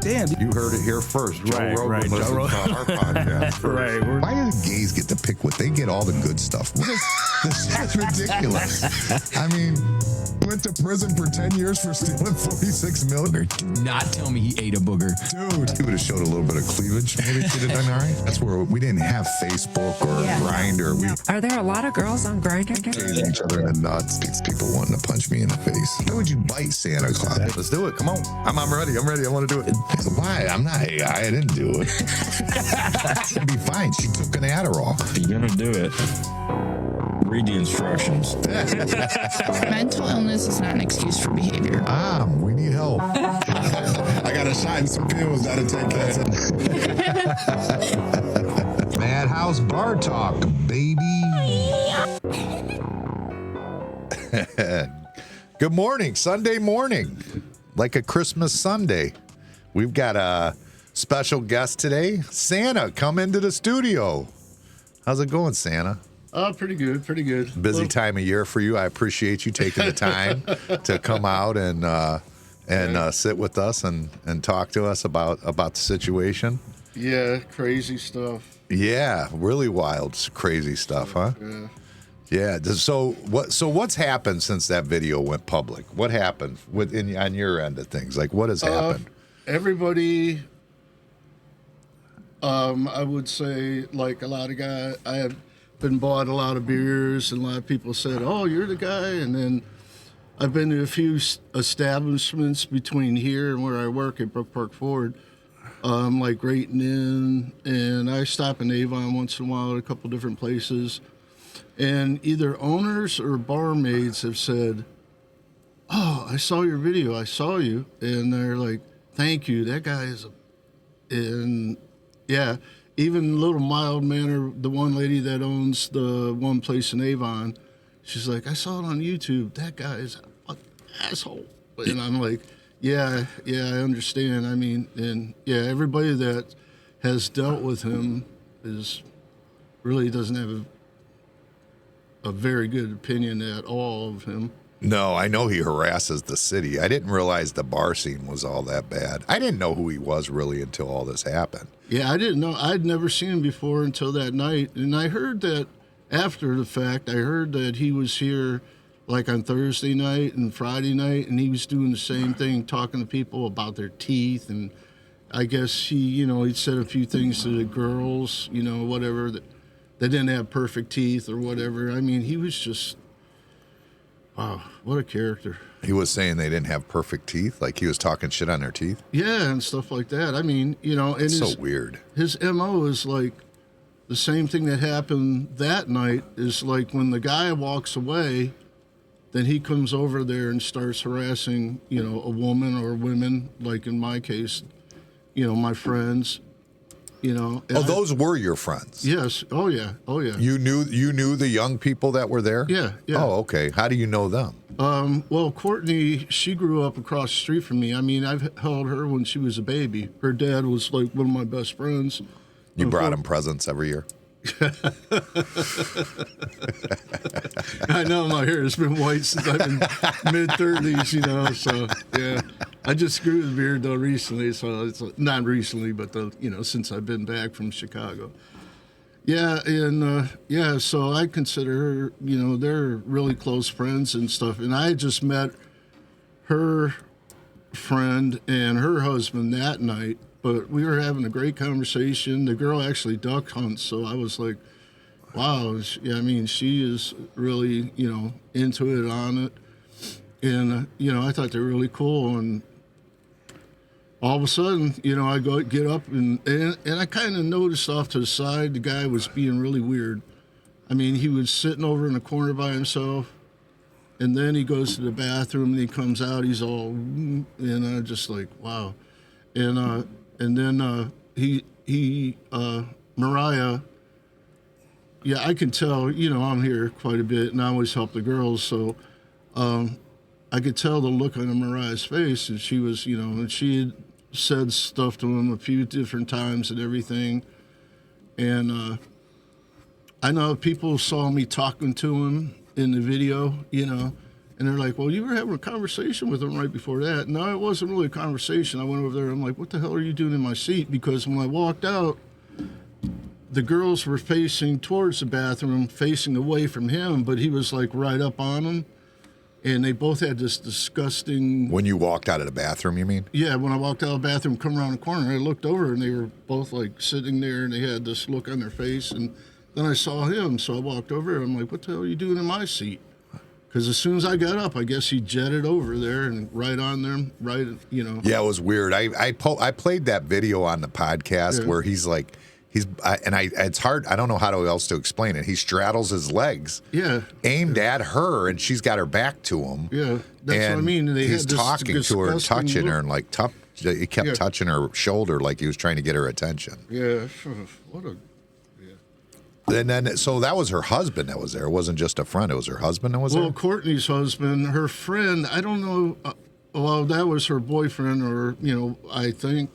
Damn. You heard it here first. Joe Right, Rogan right, Joe listens Rogan. to our podcast first. Right. Why do the gays get to pick what they get all the good stuff? That's ridiculous. I mean, went to prison for 10 years for stealing 46 million. Do not tell me he ate a booger. Dude, he would have showed a little bit of cleavage. Maybe if he'd have done all right. That's where we didn't have Facebook or Grindr. We Are there a lot of girls on Grindr? hated each other in the nuts. It's people wanting to punch me in the face. Why would you bite Santa Claus? Let's do it. Come on. I'm ready. I'm ready. I want to do it. Why? I'm not AI. I didn't do it. She'd be fine. She took an Adderall. If you're gonna do it, read the instructions. Mental illness is not an excuse for behavior. We need help. I got a shot and some pills. That'll take that. Madhouse Bar Talk, baby. Good morning. Sunday morning. Like a Christmas Sunday. We've got a special guest today. Santa, come into the studio. How's it going, Santa? Oh, pretty good, pretty good. Busy time of year for you. I appreciate you taking the time to come out and sit with us and talk to us about the situation. Yeah, crazy stuff. Yeah, really wild, crazy stuff, huh? Yeah. Yeah. So what's happened since that video went public? What happened on your end of things? Like, what has happened? Everybody, I would say, like a lot of guys, I have been bought a lot of beers, and a lot of people said, "Oh, you're the guy." And then I've been to a few establishments between here and where I work at Brook Park Ford, like Grayton Inn, and I stop in Avon once in a while at a couple different places. And either owners or barmaids have said, "Oh, I saw your video. I saw you," and they're like, "Thank you. That guy is and yeah, even a little mild manner. The one lady that owns the one place in Avon, she's like, "I saw it on YouTube. That guy is a fucking asshole." And I'm like, yeah, I understand. I mean, and yeah, everybody that has dealt with him really doesn't have a very good opinion at all of him. No, I know he harasses the city. I didn't realize the bar scene was all that bad. I didn't know who he was really until all this happened. Yeah, I didn't know. I'd never seen him before until that night. And I heard that after the fact, I heard that he was here like on Thursday night and Friday night, and he was doing the same thing, talking to people about their teeth. And I guess he'd said a few things to the girls, whatever, that they didn't have perfect teeth or whatever. I mean, he was just, wow, what a character. He was saying they didn't have perfect teeth, like he was talking shit on their teeth. Yeah, and stuff like that. I mean, and it's so weird. His MO is like the same thing that happened that night is like when the guy walks away, then he comes over there and starts harassing, a woman or women, like in my case, my friends. Those were your friends? Yes. Oh yeah. You knew the young people that were there? Yeah. Oh, okay. How do you know them? Well, Courtney, she grew up across the street from me. I mean, I've held her when she was a baby. Her dad was like one of my best friends. You brought him presents every year? I know my hair has been white since I've been mid-30s, so yeah. I just grew the beard though recently, so it's not recently, but since I've been back from Chicago. Yeah, and so I consider her, they're really close friends and stuff. And I just met her friend and her husband that night, but we were having a great conversation. The girl actually duck hunts, so I was like, wow, she is really, into it, on it. And, I thought they were really cool. And all of a sudden, I get up and I kind of noticed off to the side the guy was being really weird. I mean, he was sitting over in a corner by himself, and then he goes to the bathroom and he comes out. He's all, and I'm just like, wow. And then Mariah. Yeah, I can tell. I'm here quite a bit, and I always help the girls, so I could tell the look on Mariah's face, and she was, and she had said stuff to him a few different times and everything. And I know people saw me talking to him in the video, And they're like, well, you were having a conversation with him right before that. No, it wasn't really a conversation. I went over there. I'm like, what the hell are you doing in my seat? Because when I walked out, the girls were facing towards the bathroom, facing away from him, but he was like right up on them. And they both had this disgusting... When you walked out of the bathroom, you mean? Yeah, when I walked out of the bathroom, come around the corner, I looked over and they were both like sitting there and they had this look on their face. And then I saw him, so I walked over and I'm like, what the hell are you doing in my seat? Because as soon as I got up, I guess he jetted over there and right on there, right, you know. Yeah, it was weird. I played that video on the podcast where he's like, it's hard. I don't know how else to explain it. He straddles his legs, aimed at her, and she's got her back to him. Yeah, that's what I mean. They he's had this talking to her and touching look. her, and like he kept touching her shoulder like he was trying to get her attention. Yeah, what a. And then, so that was her husband that was there. It wasn't just a friend. It was her husband that was there? Well, Courtney's husband, her friend, I don't know. Well, that was her boyfriend, or, you know, I think.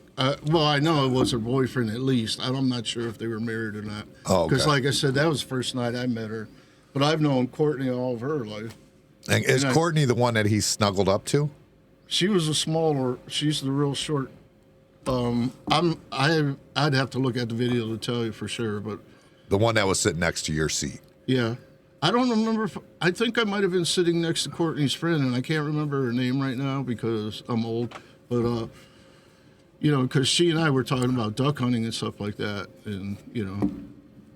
Well, I know it was her boyfriend at least. I'm not sure if they were married or not. Oh, okay. Because, like I said, that was the first night I met her. But I've known Courtney all of her life. And is Courtney the one that he snuggled up to? She was a smaller. She's the real short. I'd have to look at the video to tell you for sure, but. The one that was sitting next to your seat. Yeah. I don't remember. I think I might have been sitting next to Courtney's friend, and I can't remember her name right now because I'm old. But, you know, because she and I were talking about duck hunting and stuff like that. And, you know,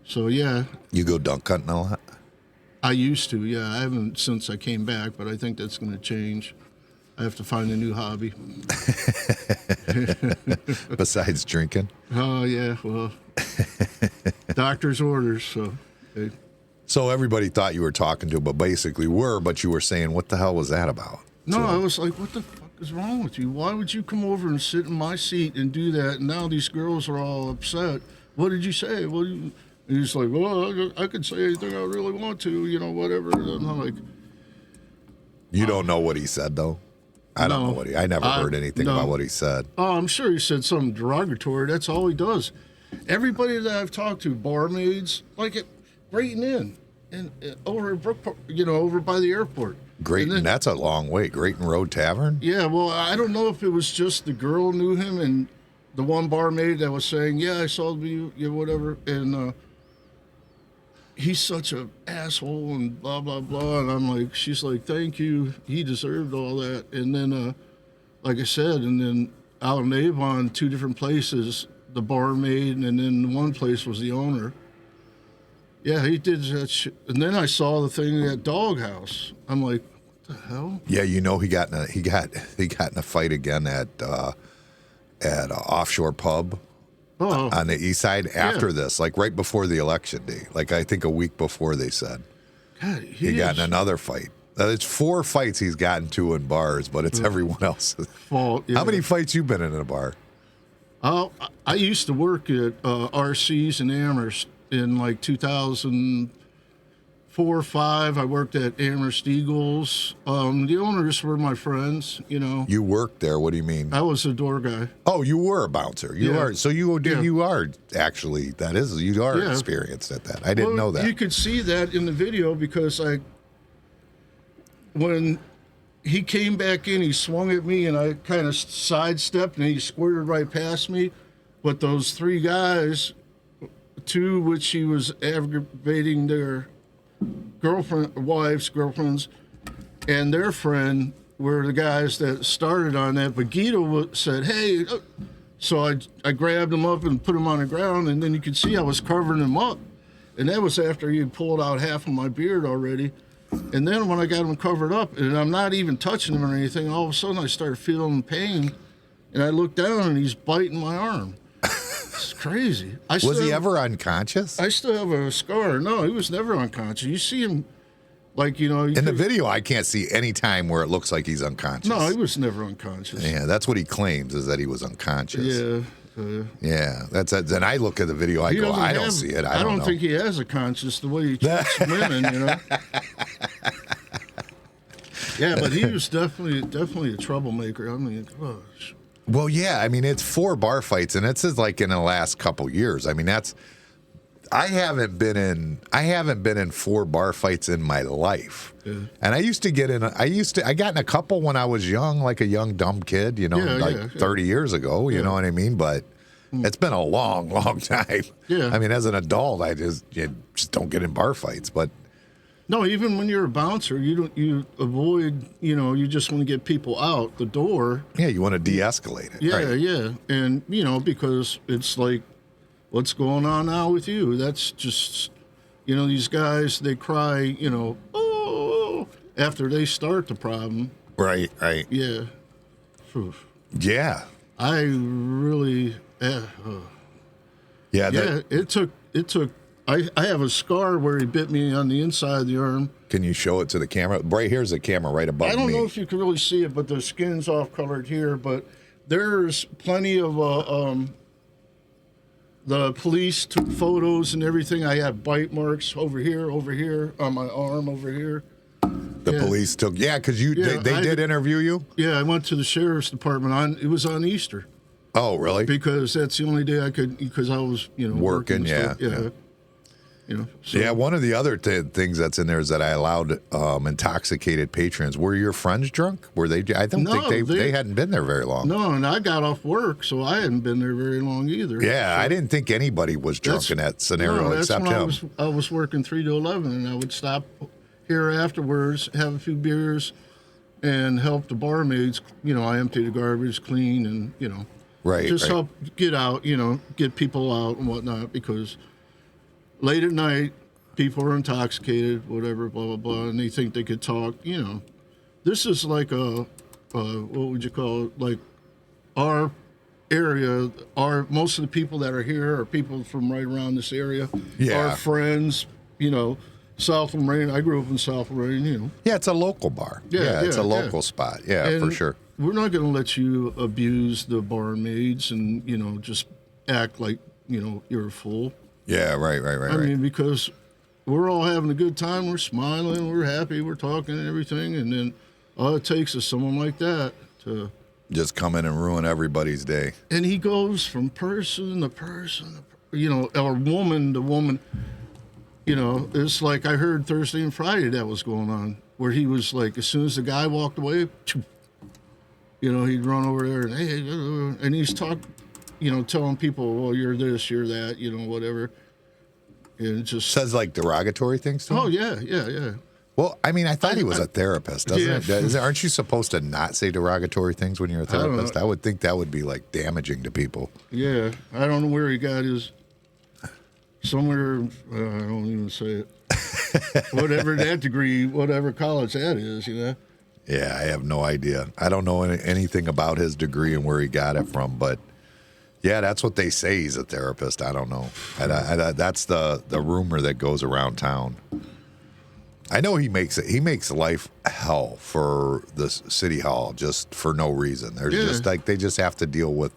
so yeah. You go duck hunting a lot? I used to, yeah. I haven't since I came back, but I think that's going to change. I have to find a new hobby. Besides drinking? Oh, yeah. Well, doctor's orders, so. Hey. So everybody thought you were talking to him, but basically were, but you were saying, what the hell was that about? No, So- I was like, what the fuck is wrong with you? Why would you come over and sit in my seat and do that? And now these girls are all upset. What did you say? What? And he's like, well, I could say anything I really want to, you know, whatever. And I'm like, You don't know what he said, though? I don't know what I never heard anything about what he said. Oh, I'm sure he said something derogatory. That's all he does. Everybody that I've talked to, barmaids, like it, Brayton Inn, and over at Brookport, you know, over by the airport. Grayton, that's a long way. Grayton Road Tavern? Yeah, well, I don't know if it was just the girl knew him and the one barmaid that was saying, yeah, I saw you, whatever, and he's such an asshole and blah, blah, blah. And I'm like, she's like, thank you. He deserved all that. And then, like I said, and then out in Avon, 2 different places, the barmaid, and then one place was the owner. Yeah, he did that shit. And then I saw the thing at Doghouse. I'm like, what the hell? Yeah, you know he got in a fight again at offshore pub on the east side after this, like right before the election day. Like I think a week before they said. God, He got in another fight. It's 4 fights he's gotten to in bars, but it's everyone else's fault. Yeah. How many fights you been in a bar? Oh, I used to work at RC's in Amherst in like 2004 or 5. I worked at Amherst Eagles. The owners were my friends, you know. You worked there. What do you mean? I was a door guy. Oh, you were a bouncer. You are. So you are actually, you are experienced at that. I didn't know that. You could see that in the video because when he came back in, he swung at me and I kind of sidestepped and he squirted right past me. But those 3 guys, 2 which he was aggravating their girlfriends, and their friend were the guys that started on that. But Guido said, hey, so I grabbed him up and put him on the ground, and then you could see I was covering him up. And that was after he had pulled out half of my beard already. And then when I got him covered up, and I'm not even touching him or anything, all of a sudden I started feeling pain, and I looked down and he's biting my arm. It's crazy. Was he ever unconscious? I still have a scar. No, he was never unconscious. You see him, like, you know. In the video, I can't see any time where it looks like he's unconscious. No, he was never unconscious. Yeah, that's what he claims, is that he was unconscious. Yeah. Yeah, then I look at the video, I go, I don't see it. I don't know. think he has a conscience the way he treats women, you know. Yeah, but he was definitely a troublemaker. I mean, gosh. Well, yeah, I mean, it's 4 bar fights, and it's like in the last couple years. I mean, I haven't been in 4 bar fights in my life. Yeah. And I got in a couple when I was young, like a young dumb kid, you know, Yeah, 30 years ago, you know what I mean? But it's been a long, long time. Yeah. I mean, as an adult, you just don't get in bar fights, but No, even when you're a bouncer, you avoid, you just want to get people out the door. yeah, you want to de-escalate it. Yeah, right? yeah. And, because it's like, what's going on now with you? That's just, these guys, they cry, oh, after they start the problem. Right, right. Yeah. Phew. Yeah. I really, Yeah, it took, I have a scar where he bit me on the inside of the arm. can you show it to the camera? Right here's the camera right above me. I don't know if you can really see it, but the skin's off colored here. But there's plenty of the police took photos and everything. I had bite marks over here, on my arm, over here. The police took, because they did interview you? Yeah, I went to the sheriff's department it was on Easter Oh, really? because that's the only day I could, because I was, Working, and stuff. yeah. So, Yeah, one of the other things that's in there is that I allowed intoxicated patrons. Were your friends drunk? Were they? I don't think they hadn't been there very long. No, and I got off work, so I hadn't been there very long either. Yeah, I didn't think anybody was drunk in that scenario that's except when him. I was working 3 to 11, and I would stop here afterwards, have a few beers, and help the barmaids. I empty the garbage, clean, and Right. just right. help get out. Get people out and whatnot, because late at night, people are intoxicated, whatever, blah blah blah, and they think they could talk. This is like what would you call it? Like our area. Most of the people that are here are people from right around this area. Yeah. Our friends. South Lorraine. I grew up in South Lorraine. Yeah, it's a local bar. Yeah, it's a yeah, local spot. Yeah, And for sure. We're not going to let you abuse the barmaids and just act like you're a fool. Yeah, right. I mean, because we're all having a good time, we're smiling, we're happy, we're talking and everything, and then all it takes is someone like that to Just come in and ruin everybody's day. and he goes from person to person, or woman to woman. It's like I heard Thursday and Friday that was going on, where he was like, as soon as the guy walked away, he'd run over there and hey, and he's telling people, well, you're this, you're that, whatever. And it just Says like derogatory things to him? oh yeah. Well, I mean, I thought he was a therapist, doesn't Yeah. it? Aren't you supposed to not say derogatory things when you're a don't know. therapist? I would think that would be like damaging to people. Yeah, I don't know where he got his. Somewhere, I don't even say it. Whatever that degree, whatever college that is, Yeah, I have no idea. I don't know anything about his degree and where he got it from, but yeah, that's what they say. He's a therapist. I don't know. That's the rumor that goes around town. I know he makes life hell for the city hall just for no reason. There's just like they just have to deal with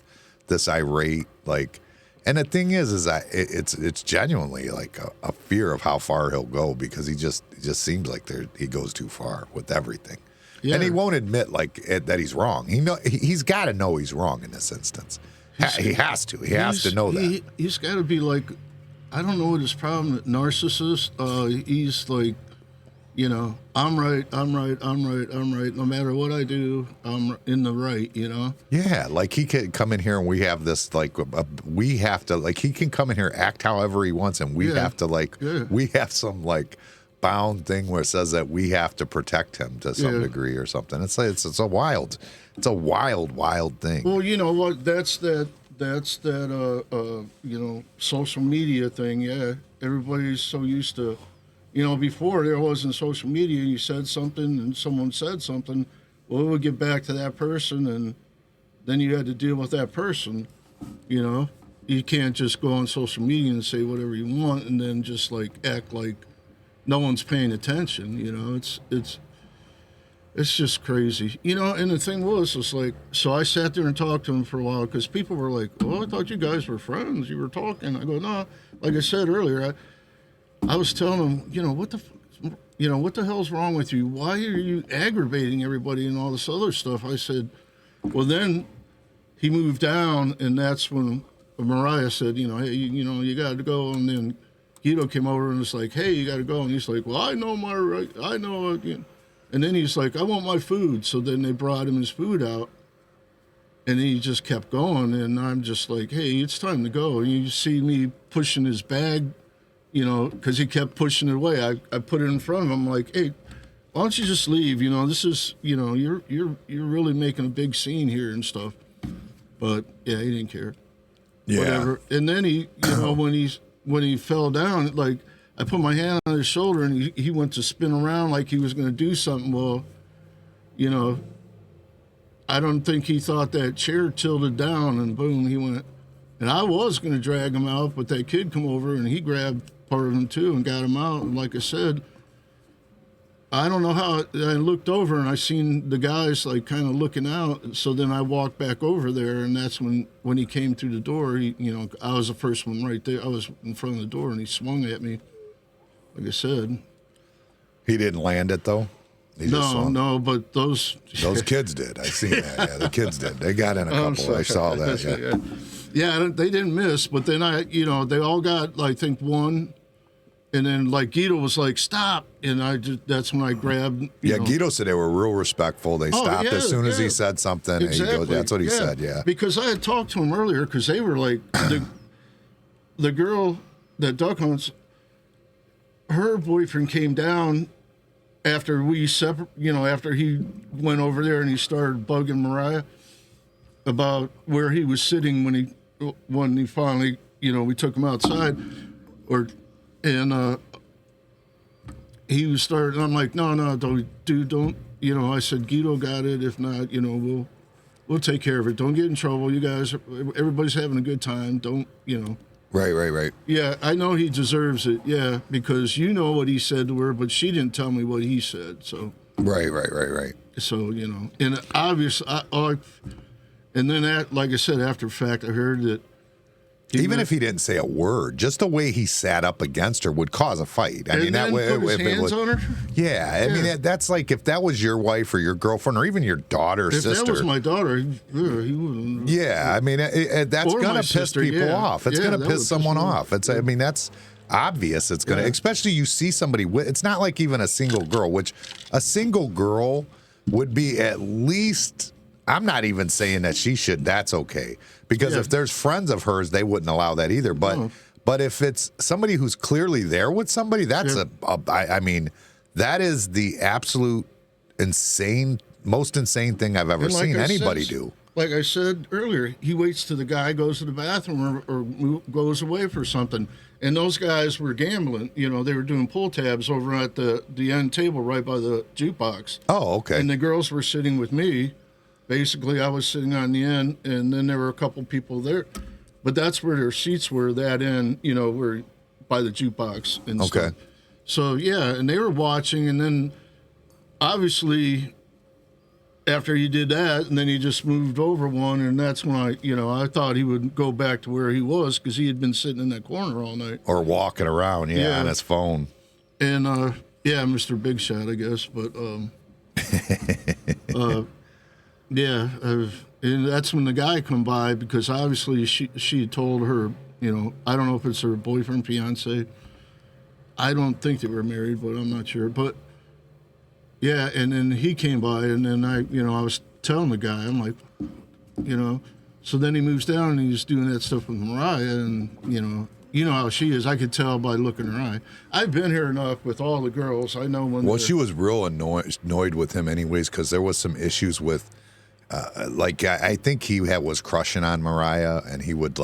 this irate like. And the thing is that it's genuinely like a fear of how far he'll go because it just seems like he goes too far with everything, and he won't admit that he's wrong. He's got to know he's wrong in this instance. He has to. He has to know that. He's got to be like, I don't know what his problem. Narcissist. He's like, I'm right. No matter what I do, I'm in the right. Yeah, like he can come in here and we have this we have to he can come in here act however he wants and we have to we have some bound thing where it says that we have to protect him to some degree or something. It's a wild thing. Well, you know what? That's that social media thing. Yeah, everybody's so used to. Before there wasn't social media, you said something and someone said something, well, it would get back to that person, and then you had to deal with that person. You can't just go on social media and say whatever you want and then just act like no one's paying attention. It's just crazy. And the thing was, so I sat there and talked to him for a while because people were like, well, I thought you guys were friends. You were talking. I go, no, like I said earlier, I was telling him, what the hell's wrong with you? Why are you aggravating everybody and all this other stuff? I said, well, then he moved down, and that's when Mariah said, hey, you got to go. And then Guido came over and was like, "Hey, you got to go." And he's like, "Well, I know my right. I know." And then he's like, "I want my food." So then they brought him his food out, and he just kept going. And I'm just like, "Hey, it's time to go." And you see me pushing his bag, because he kept pushing it away. I put it in front of him. I'm like, "Hey, why don't you just leave? This is, you're really making a big scene here and stuff." But yeah, he didn't care. Yeah. Whatever. And then he, when he fell down, like I put my hand on his shoulder and he went to spin around like he was going to do something. Well, I don't think he thought that chair tilted down, and boom, he went. And I was going to drag him out, but that kid come over and he grabbed part of him too and got him out. And like I said, I don't know how. I looked over and I seen the guys like kind of looking out. So then I walked back over there, and that's when he came through the door. I was the first one right there. I was in front of the door, and he swung at me. Like I said, He didn't land it though. He just swung. no, but those kids did. I seen that. Yeah, the kids did. They got in a couple. I saw that. Yeah. Yeah, they didn't miss. But then they all got, I think, one. And then, Guido was like, "Stop!" And that's when I grabbed. Guido said they were real respectful. They stopped as soon as he said something. Exactly. And that's what he said. Yeah. Because I had talked to him earlier, because they were like the girl that duck hunts. Her boyfriend came down after we after he went over there and he started bugging Mariah about where he was sitting when he finally we took him outside, and he was starting. I'm like, no, don't. I said, Guido got it. If not, we'll take care of it. Don't get in trouble. You guys, everybody's having a good time. Don't. Right. Yeah, I know he deserves it. Yeah, because what he said to her, but she didn't tell me what he said. So. Right. So and obviously, and then like I said, after the fact, I heard that. Even if he didn't say a word, just the way he sat up against her would cause a fight. I mean, that way, put his hands on her. Yeah, I mean, that's like if that was your wife or your girlfriend or even your daughter or sister. If that was my daughter, he wouldn't. Yeah, I mean, that's gonna piss people off. It's gonna piss someone off. I mean, that's obvious. It's gonna, especially you see somebody with. It's not like even a single girl, which a single girl would be at least. I'm not even saying that she should. That's okay. Because if there's friends of hers, they wouldn't allow that either. But if it's somebody who's clearly there with somebody, that's I mean, that is the absolute most insane thing I've ever seen anybody do. Like I said earlier, he waits till the guy goes to the bathroom or goes away for something. And those guys were gambling. They were doing pull tabs over at the end table right by the jukebox. Oh, okay. And the girls were sitting with me. Basically, I was sitting on the end, and then there were a couple people there. But that's where their seats were, that end, were by the jukebox and stuff. So, yeah, and they were watching, and then obviously after he did that, and then he just moved over one, and that's when I thought he would go back to where he was because he had been sitting in that corner all night. Or walking around, on his phone. And, Mr. Big Shot, I guess, but... Yeah, and that's when the guy come by because obviously she told her, I don't know if it's her boyfriend, fiance. I don't think they were married, but I'm not sure. But yeah, and then he came by, and then I was telling the guy, I'm like, so then he moves down and he's doing that stuff with Mariah, and you know how she is. I could tell by looking in her eye. I've been here enough with all the girls. I know when. Well, she was real annoyed with him, anyways, because there was some issues with. I think he was crushing on Mariah, and he would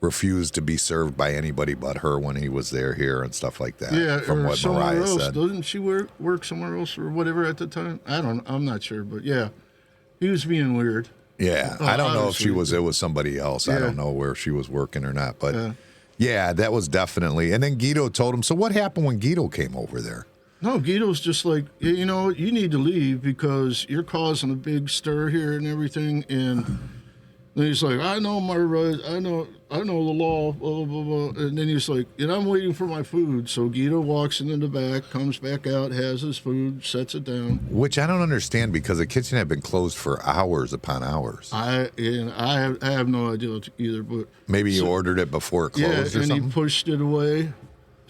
refuse to be served by anybody but her when he was here and stuff like that. Yeah, from what Mariah said. Doesn't she work somewhere else or whatever at the time? I'm not sure, but yeah, he was being weird. Yeah, I don't know if it was somebody else. Yeah. I don't know where she was working or not, but yeah, that was definitely. And then Guido told him. So what happened when Guido came over there? No, Guido's just like, you need to leave because you're causing a big stir here and everything. And then he's like, I know my rights. I know the law, blah, blah, blah. And then he's like, and I'm waiting for my food. So Guido walks into the back, comes back out, has his food, sets it down. Which I don't understand because the kitchen had been closed for hours upon hours. I have no idea either. But maybe you ordered it before it closed or something? And he pushed it away.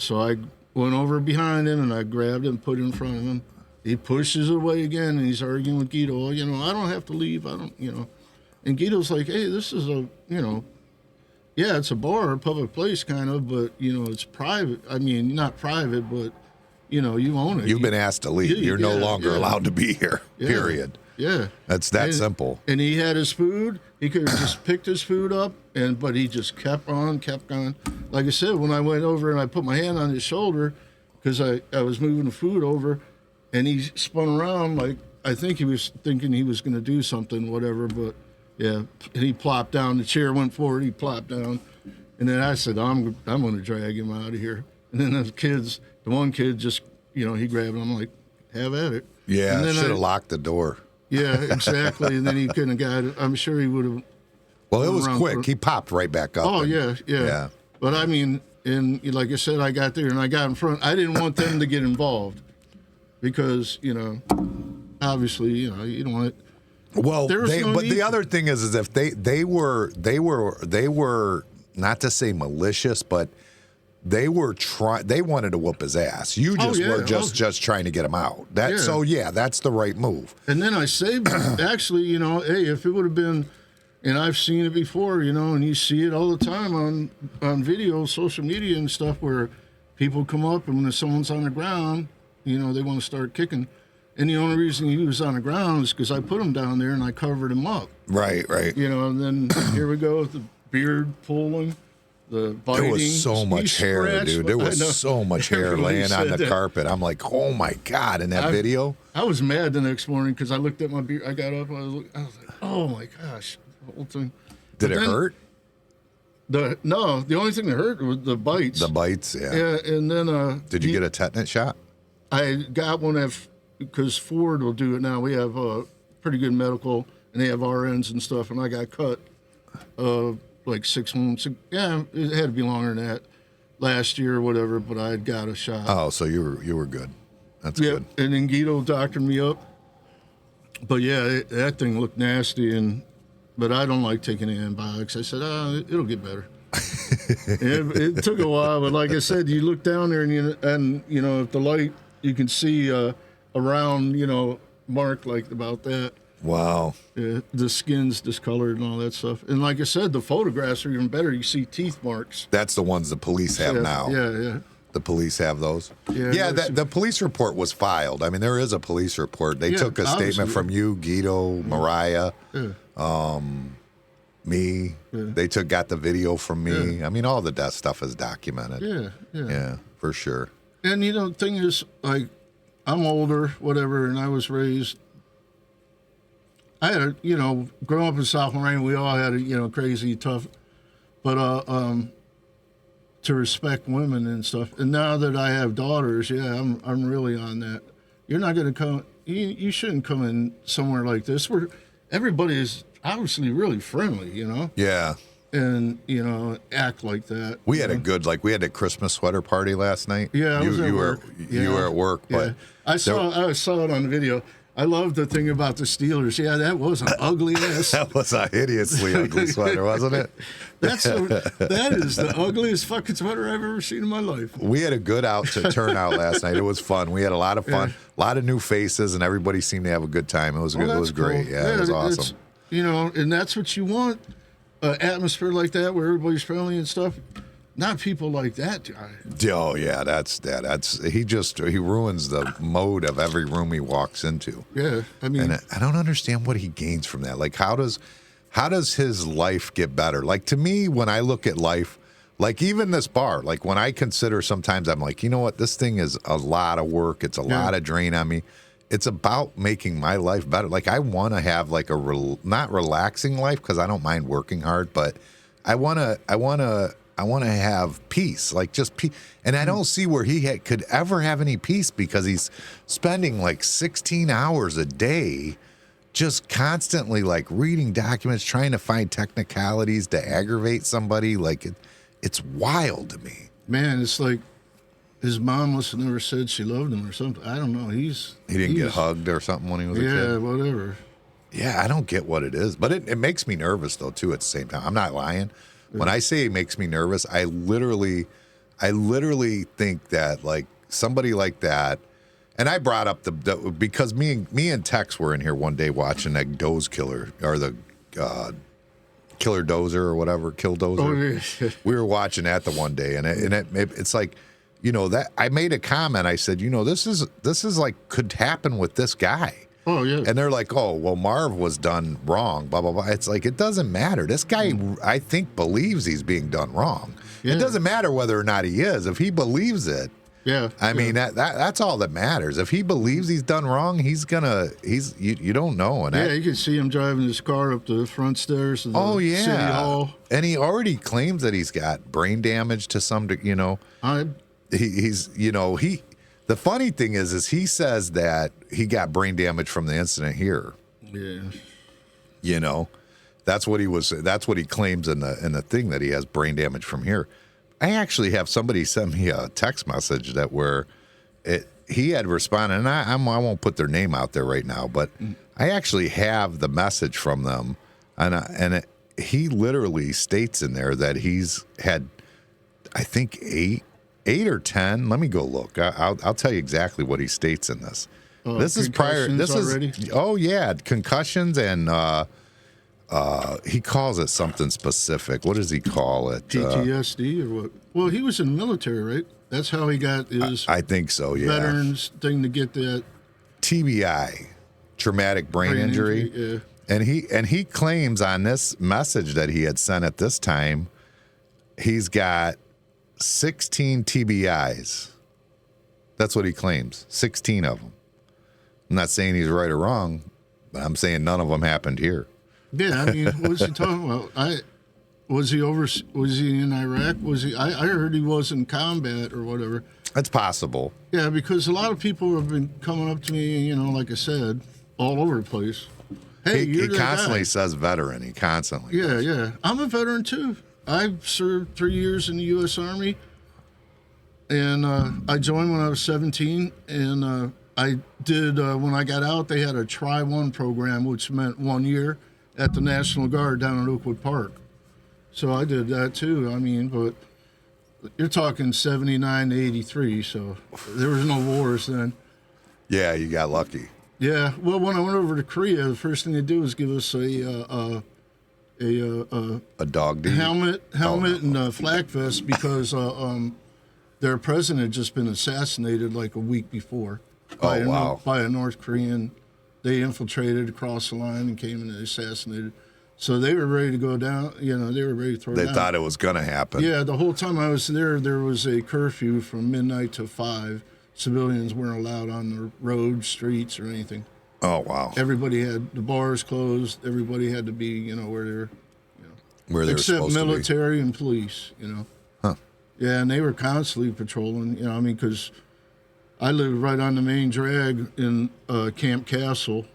So I went over behind him and I grabbed him, put it in front of him. He pushes it away again, and he's arguing with Guido. You know, I don't have to leave. I don't, you know. And Guido's like, hey, this is a, you know, yeah, it's a bar, a public place kind of, but, you know, it's private. I mean, not private, but, you know, you own it. You've been asked to leave. You're no longer yeah. allowed to be here, Yeah. period. Yeah. That's that simple. And he had his food. He could have just picked his food up, but he just kept on. Like I said, when I went over and I put my hand on his shoulder, because I was moving the food over, and he spun around like I think he was thinking he was going to do something, whatever. But yeah, and he plopped down. The chair went forward. He plopped down, and then I said, "I'm going to drag him out of here." And then the one kid just, you know, he grabbed him. I'm like, "Have at it." Yeah, and then should have locked the door. Yeah, exactly. And then he couldn't have got it. I'm sure he would have. Well, it was quick. He popped right back up. Oh, yeah. But I mean, and like I said, I got there and I got in front. I didn't want them to get involved because, you know, obviously, you know, you don't want it. Well, but the other thing is if they were not to say malicious, but they wanted to whoop his ass. You just were just trying to get him out. So that's the right move. And then I saved him. Actually, you know, hey, if it would have been, and I've seen it before, you know, and you see it all the time on video, social media and stuff, where people come up and when someone's on the ground, you know, they want to start kicking. And the only reason he was on the ground is because I put him down there and I covered him up. Right. You know, and then here we go with the beard pulling. The biting. There was so much hair, dude. There was so much hair laying on the carpet. I'm like, oh my God, in that video? I was mad the next morning because I looked at my beard. I got up. I was like, oh my gosh. The whole thing. Did it hurt? No, the only thing that hurt was the bites. The bites, yeah. Yeah, and then. Did you get a tetanus shot? I got one because Ford will do it now. We have pretty good medical, and they have RNs and stuff, and I got cut. Like 6 months. Yeah, it had to be longer than that last year or whatever, but I had got a shot. Oh, so you were good. That's good. And then Guido doctored me up. But yeah, that thing looked nasty, but I don't like taking antibiotics. I said, it'll get better. It took a while, but like I said, you look down there and you know, if the light, you can see a round, you know, mark like about that. Wow. Yeah, the skin's discolored and all that stuff. And like I said, the photographs are even better. You see teeth marks. That's the ones the police have now. Yeah. The police have those. Yeah. The police report was filed. I mean, there is a police report. They took a statement from you, Guido, Mariah, me. Yeah. They got the video from me. Yeah. I mean, all the death stuff is documented. Yeah, for sure. And you know, the thing is, like, I'm older, whatever, and I was raised. I had, you know, growing up in South Lorraine, we all had, you know, crazy tough, but to respect women and stuff. And now that I have daughters, I'm really on that. You're not going to come. You shouldn't come in somewhere like this where everybody is obviously really friendly, you know. Yeah. And you know, act like that. We had we had a Christmas sweater party last night. Yeah, you were at work, but I saw it on the video. I love the thing about the Steelers. Yeah, that was an ugly ass. That was a hideously ugly sweater, wasn't it? That is the ugliest fucking sweater I've ever seen in my life. We had a good turnout last night. It was fun. We had a lot of fun, a lot of new faces, and everybody seemed to have a good time. It was good. It was great. Cool. Yeah, it was awesome. You know, and that's what you want. Atmosphere like that where everybody's friendly and stuff. Not people like that guy. Oh yeah, he ruins the mode of every room he walks into. Yeah, I mean, and I don't understand what he gains from that. Like, how does his life get better? Like, to me, when I look at life, like even this bar, like when I consider, sometimes I'm like, you know what, this thing is a lot of work. It's a lot of drain on me. It's about making my life better. Like, I want to have like not relaxing life because I don't mind working hard, but I want to have peace, like just peace. And I don't see where he could ever have any peace because he's spending like 16 hours a day just constantly like reading documents, trying to find technicalities to aggravate somebody. Like, it's wild to me. Man, it's like his mom must have never said she loved him or something. I don't know. He didn't get hugged or something when he was a kid? Yeah, whatever. Yeah, I don't get what it is. But it makes me nervous, though, too, at the same time. I'm not lying. When I say it makes me nervous, I I literally think that like somebody like that, and I brought up the because me and Tex were in here one day watching that Doze Killer or the Killer Dozer or whatever, Kill Dozer. Oh, yeah. We were watching that the one day, and it's like, you know, that I made a comment. I said, you know, this is like could happen with this guy. Oh, yeah. And they're like, oh, well, Marv was done wrong, blah, blah, blah. It's like, it doesn't matter. This guy, I think, believes he's being done wrong. Yeah. It doesn't matter whether or not he is. If he believes it, Yeah. I mean, that's all that matters. If he believes he's done wrong, you don't know. And Yeah, you can see him driving his car up the front stairs of the City Hall. And he already claims that he's got brain damage to some degree, you know. The funny thing is he says that he got brain damage from the incident here. Yeah. You know, that's what he claims in the thing, that he has brain damage from here. I actually have somebody send me a text message that he had responded, and I won't put their name out there right now, but I actually have the message from them, and he literally states in there that he's had, I think, eight or 10. Let me go look. I'll tell you exactly what he states in this. This is prior. This already? is concussions, and he calls it something specific. What does he call it? PTSD or what? Well, he was in the military, right? That's how he got his I think so. Yeah. veterans thing to get that TBI, traumatic brain injury. Yeah. And he claims on this message that he had sent at this time, he's got 16 TBIs. That's what he claims. 16 of them. I'm not saying he's right or wrong, but I'm saying none of them happened here. Yeah, I mean, what was he talking about? Was he in Iraq? I heard he was in combat or whatever. That's possible. Yeah, because a lot of people have been coming up to me, you know, like I said, all over the place. Hey, He you're that constantly guy. says veteran. He constantly. Yeah, does. yeah. I'm a veteran too. I served 3 years in the U.S. Army, and I joined when I was 17. And I did when I got out. They had a Try One program, which meant 1 year at the National Guard down at Oakwood Park. So I did that too. I mean, but you're talking 79 to 83, so there was no wars then. Yeah, you got lucky. Yeah. Well, when I went over to Korea, the first thing they did was give us a dog deed. helmet and a flak vest because their president had just been assassinated like a week before by a North Korean. They infiltrated across the line and came and assassinated. So they were ready to go down. You know, they were ready to throw They down. thought it was going to happen. Yeah, the whole time I was there was a curfew from midnight to 5. Civilians weren't allowed on the roads, streets, or anything. Oh, wow. Everybody had the bars closed. Everybody had to be, you know, where they're, Where they were except supposed military and police, you know. Huh. Yeah, and they were constantly patrolling, you know, I mean, because I lived right on the main drag in Camp Castle.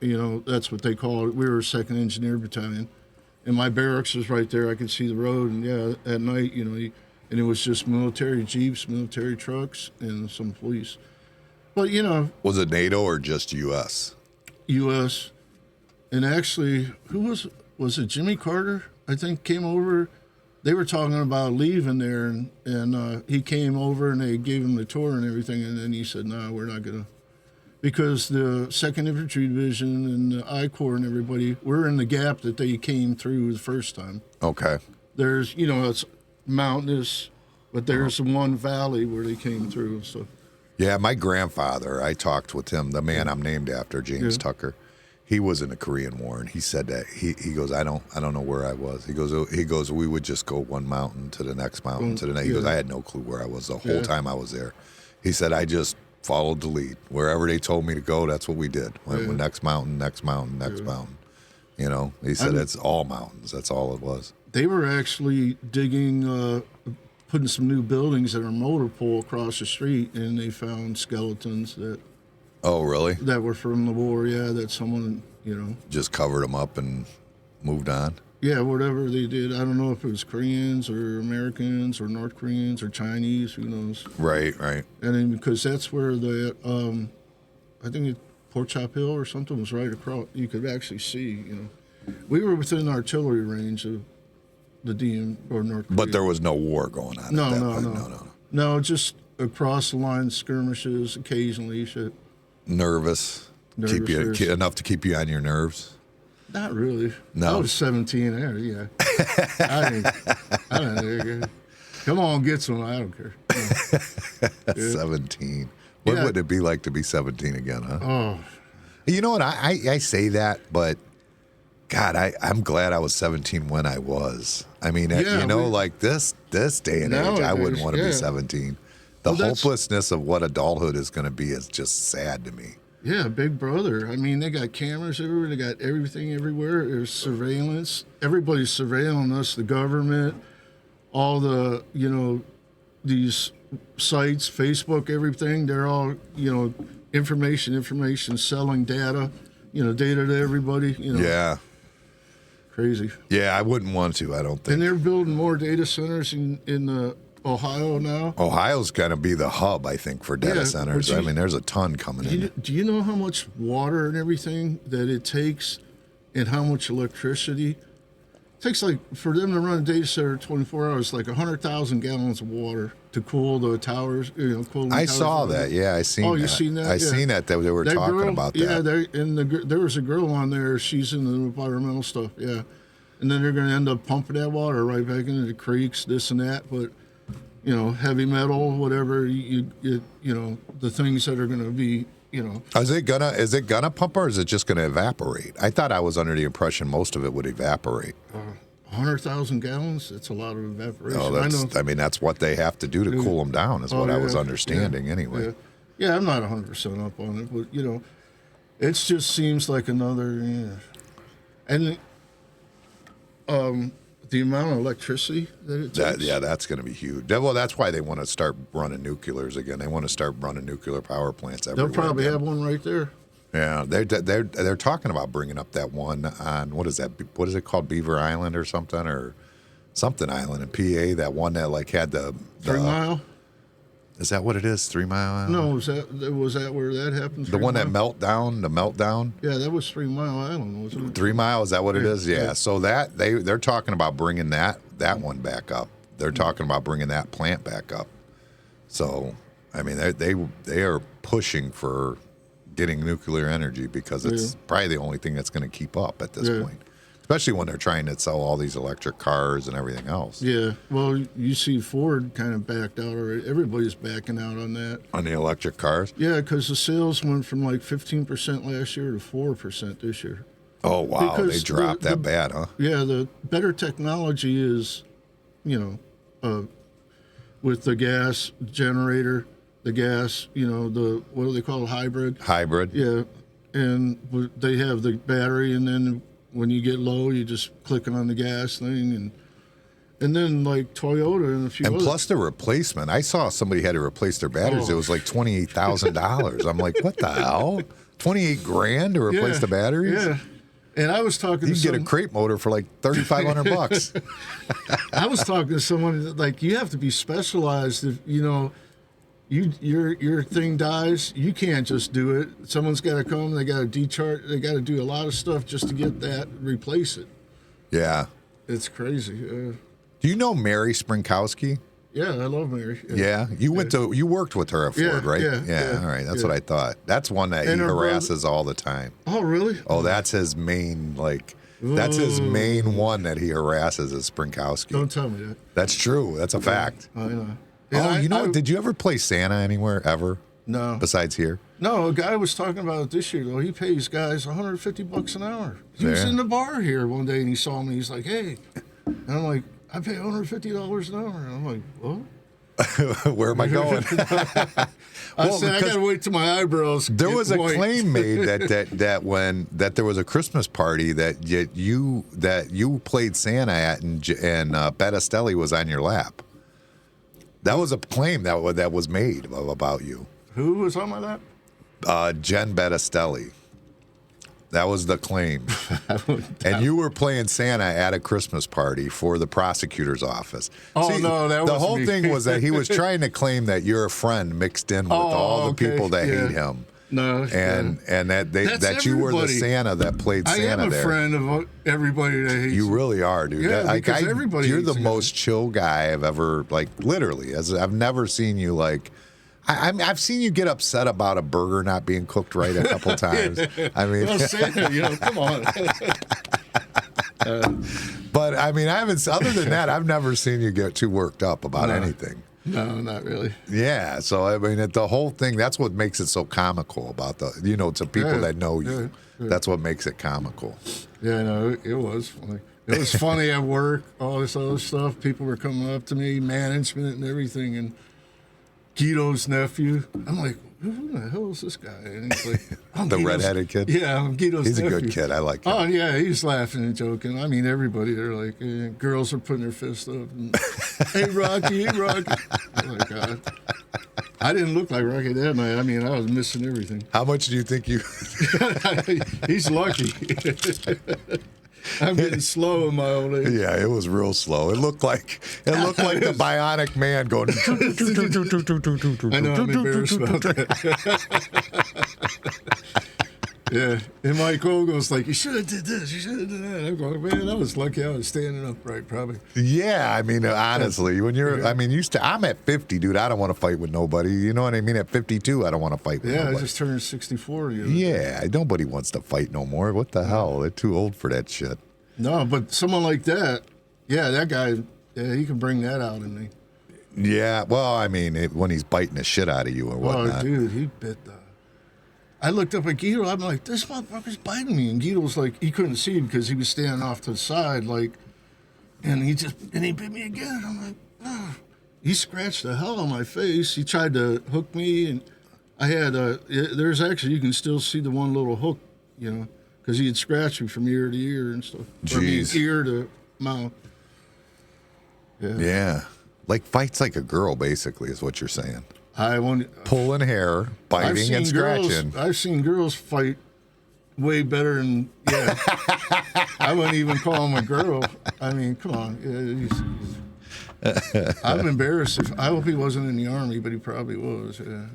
You know, that's what they call it. We were a 2nd Engineer Battalion. And my barracks was right there. I could see the road. And, yeah, at night, you know, and it was just military jeeps, military trucks, and some police. But, you know. Was it NATO or just U.S.? U.S. And actually, was it Jimmy Carter, I think, came over. They were talking about leaving there, and he came over, and they gave him the tour and everything. And then he said, no, we're not going to. Because the 2nd Infantry Division and the I Corps and everybody, we're in the gap that they came through the first time. Okay. There's, you know, it's mountainous, but there's one valley where they came through. So. Yeah, my grandfather, I talked with him, the man I'm named after, James Tucker. He was in the Korean War, and he said that he goes, I don't know where I was. He goes, we would just go one mountain to the next mountain to the next. He goes, I had no clue where I was the whole time I was there. He said, I just followed the lead. Wherever they told me to go, that's what we did. Went next mountain, next mountain, next mountain. You know, he said it's all mountains. That's all it was. They were actually digging, putting some new buildings at our motor pool across the street, and they found skeletons that. Oh, really? That were from the war, yeah, that someone, you know. Just covered them up and moved on? Yeah, whatever they did. I don't know if it was Koreans or Americans or North Koreans or Chinese, who knows. Right, right. And then because that's where the, I think Port Chop Hill or something was right across. You could actually see, you know. We were within artillery range of the DM or North Korea. But there was no war going on No, at that no, point. no. No, just across the line skirmishes occasionally. Shit. Nervous. Keep you Nervous. enough to keep you on your nerves. Not really. No. I was 17. Yeah. I don't. Come on, get some. I don't care. Yeah. 17. What Yeah. would it be like to be 17 again, huh? Oh, You know what? I say that, but God, I'm glad I was 17 when I was. I mean, Yeah, like this day and age, I Nowadays, wouldn't want to yeah. be 17. The Well, that's- hopelessness of what adulthood is going to be is just sad to me. yeah, Big Brother. I mean, they got cameras everywhere. They got everything everywhere. There's surveillance. Everybody's surveilling us. The government, all the these sites, Facebook, everything. They're all information, selling data. Data to everybody. Yeah. Crazy. Yeah, I wouldn't want to, I don't And think. they're building more data centers in Ohio now. Ohio's going to be the hub, I think, for data Yeah, centers. but I mean, there's a ton coming in. Do you know how much water and everything that it takes and how much electricity? It takes for them to run a data center 24 hours, 100,000 gallons of water to cool the towers. Cool the I towers saw down. that. Yeah, I seen Oh, that. you seen that? I Yeah. seen that they were That talking girl, about that. Yeah, there was a girl on there. She's in the environmental stuff. Yeah, and then they're going to end up pumping that water right back into the creeks, this and that. But heavy metal, whatever the things that are going to be. Is it gonna pump or is it just gonna evaporate? I thought I was under the impression most of it would evaporate. 100,000 gallons. It's a lot of evaporation. Oh, that's what they have to do to cool them down, is what I was understanding anyway. Yeah, I'm not 100% up on it, but it just seems like another. And the amount of electricity that it takes. That's going to be huge. Well, that's why they want to start running nuclears again. They want to start running nuclear power plants everywhere. They'll probably again. have one right there. Yeah, they're talking about bringing up that one on what is it called, Beaver Island or something island in PA, that one that had the 3 Mile? Is that what it is? 3 Mile Island? No, was that where that happened? The 3 one Mile? that the meltdown. Yeah, that was 3 Mile Island, wasn't it? 3 Mile, is that what it is? Yeah. yeah. So that they're talking about bringing that one back up. They're talking about bringing that plant back up. So, I mean, they are pushing for getting nuclear energy because it's probably the only thing that's going to keep up at this point. Especially when they're trying to sell all these electric cars and everything else. Yeah, well, you see Ford kind of backed out already. Everybody's backing out on that. On the electric cars? Yeah, because the sales went from 15% last year to 4% this year. Oh, wow. They Because dropped that bad, huh? Yeah, the better technology is, with the gas generator, the gas, what do they call it, hybrid? Hybrid. Yeah, and they have the battery, and then when you get low, you just click on the gas thing, and then Toyota and a few And others. plus the replacement. I saw somebody had to replace their batteries. It was $28,000. I'm like, what the hell? 28 grand to replace the batteries? Yeah. And I was talking You to can get a crate motor for $3,500. I was talking to someone you have to be specialized if your thing dies, you can't just do it. Someone's got to come. They got to decharge. They got to do a lot of stuff just to get that, replace it. Yeah. It's crazy. Do you know Mary Sprinkowski? Yeah, I love Mary. Yeah. You worked with her at Ford, Yeah, right? yeah, All right. That's yeah. what I thought. That's one that he And her harasses all the time. Oh, really? Oh, that's his main, that's his main one that he harasses is Sprinkowski. Don't tell me that. That's true. That's a fact. I know. Oh, And did you ever play Santa anywhere, ever? No. Besides here? No, a guy was talking about it this year, though. He pays guys $150 an hour. He was Yeah. in the bar here one day, and he saw me. He's like, hey. And I'm like, I pay $150 an hour. And I'm like, what? Where am I going? I said, I got to wait till my eyebrows There get was a white. claim made that there was a Christmas party that you played Santa at and Bettistelli was on your lap. That was a claim that was made about you. Who was on my lap? Jen Bettistelli. That was the claim. And you were playing Santa at a Christmas party for the prosecutor's office. Oh, no, that the wasn't whole me. thing was that he was trying to claim that you're a friend mixed in with all the okay, people that yeah. hate him. No, and That's that you were the everybody. Santa that played I Santa am a there. friend of everybody that hates You me. really are, dude. Yeah, because everybody you're hates the the guy. most chill guy I've ever, like, literally. As I've never seen you like. I've seen you get upset about a burger not being cooked right a couple times. I mean, Well, Santa, come on. but I mean, I haven't. Other than that, I've never seen you get too worked up about anything. No, not really. Yeah, so I mean, the whole thing, that's what makes it so comical about to people Yeah, that know you. yeah. That's what makes it comical. Yeah, no, it was funny. It was funny at work, all this other stuff. People were coming up to me, management and everything, and Guido's nephew. I'm like, who the hell is this guy? And he's like, I'm The Guido's- redheaded kid? Yeah, I'm Guido's He's nephew. a good kid. I like him. Oh, yeah, he's laughing and joking. I mean, everybody, they're like, girls are putting their fists up. And, hey, Rocky, hey, Rocky. Oh, my God. I didn't look like Rocky that night. I mean, I was missing everything. How much do you think you? He's lucky. I'm getting slow in my old age. Yeah, it was real slow. It looked like the Bionic Man going. I know, I'm embarrassed about that. Yeah, and Mike goes like, you should have did this, you should have did that. I'm going, man, I was lucky I was standing upright, probably. Yeah, I mean, honestly, when you're, I mean, I'm at 50, dude. I don't want to fight with nobody. You know what I mean? At 52, I don't want to fight with Yeah, nobody. I just turned 64. The other day. Yeah, nobody wants to fight no more. What the hell? They're too old for that shit. No, but someone like that, yeah, that guy, yeah, he can bring that out in me. Yeah, well, I mean, when he's biting the shit out of you or Oh, whatnot. dude, he bit the. I looked up at Guido. I'm like, this motherfucker's biting me. And Guido was like, he couldn't see him because he was standing off to the side, like, and he bit me again. I'm like, oh. He scratched the hell out of my face. He tried to hook me, and I had there's actually, you can still see the one little hook, because he had scratched me from ear to ear and stuff. Or, I mean, Jeez. ear to mouth. Yeah. Like fights like a girl, basically, is what you're saying. I want Pulling hair, biting and scratching. I've seen girls fight way better than I wouldn't even call him a girl. I mean, come on. I'm embarrassed. I hope he wasn't in the army, but he probably was. Yeah.